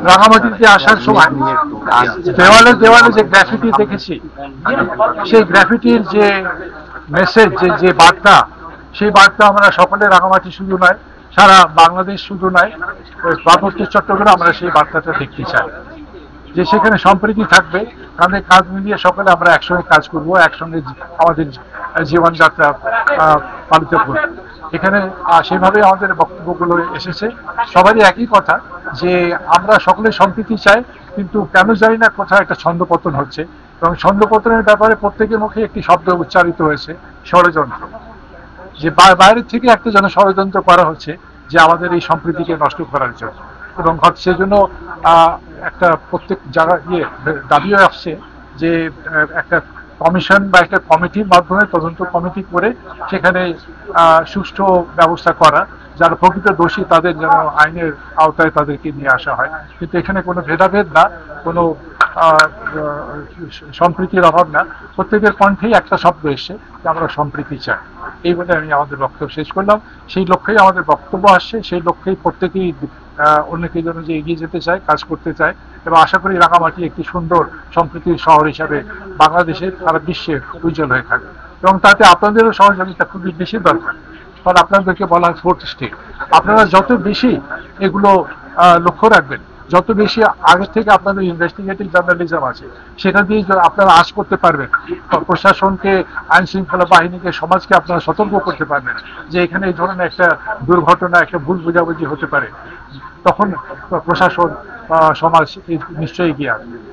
রাঙামাটিতে আসার সময় দেওয়ালে দেওয়ালে যে গ্রাফিটি দেখেছি, সেই গ্রাফিটির যে মেসেজ, যে বার্তা, সেই বার্তা আমরা সকলে রাঙামাটি শুধু নয়, সারা বাংলাদেশ শুধু নয়, পার্বত্য চট্টগ্রামে আমরা সেই বার্তাটা দেখতে চাই, যে সেখানে সম্প্রীতি থাকবে, কাঁধে কাঁধ মিলিয়ে সকলে আমরা একসঙ্গে কাজ করব, একসঙ্গে আমাদের জীবনযাত্রা পালিত করব। এখানে সেভাবে আমাদের বক্তব্যগুলো এসেছে, সবারই একই কথা যে আমরা সকলে সম্প্রীতি চাই, কিন্তু কেন জানি না কোথাও একটা ছন্দপতন হচ্ছে, এবং ছন্দপতনের ব্যাপারে প্রত্যেকের মুখে একটি শব্দ উচ্চারিত হয়েছে, ষড়যন্ত্র। যে বাইরের থেকে একটা যেন ষড়যন্ত্র করা হচ্ছে যে আমাদের এই সম্প্রীতিকে নষ্ট করার জন্য, এবং সেজন্য একটা প্রত্যেক জায়গা দাবিও আসছে যে একটা কমিশন বা একটা কমিটির মাধ্যমে তদন্ত কমিটি করে সেখানে সুষ্ঠু ব্যবস্থা করা, যারা প্রকৃত দোষী তাদের যেন আইনের আওতায় তাদেরকে নিয়ে আসা হয়। কিন্তু এখানে কোনো ভেদাভেদ না, কোনো সম্প্রীতির অভাব না, প্রত্যেকের কণ্ঠেই একটা শব্দ এসছে যে আমরা সম্প্রীতি চাই। এই বলে আমি আমাদের বক্তব্য শেষ করলাম। সেই লক্ষ্যেই আমাদের বক্তব্য আসছে, সেই লক্ষ্যেই প্রত্যেকেই অন্যকের জন্য যে এগিয়ে যেতে চায়, কাজ করতে চায়, এবং আশা করি রাঙামাটি একটি সুন্দর সম্প্রীতির শহর হিসাবে বাংলাদেশের সারা বিশ্বে উজ্জ্বল হয়ে থাকবে, এবং তাতে আপনাদেরও সহযোগিতা খুবই বেশি দরকার। কারণ আপনাদেরকে বলা হয় ফোর্থ স্টেট, আপনারা যত বেশি এগুলো লক্ষ্য রাখবেন, যত বেশি আগের থেকে আপনাদের ইনভেস্টিগেটিভ জার্নালিজম আছে, সেটা দিয়ে আপনারা আশ করতে পারবেন, প্রশাসনকে, আইন শৃঙ্খলা বাহিনীকে, সমাজকে আপনারা সতর্ক করতে পারবেন যে এখানে এই ধরনের একটা দুর্ঘটনা, একটা ভুল বোঝাবুঝি হতে পারে, তখন প্রশাসন, সমাজ নিশ্চয়ই এগিয়ে আসবে।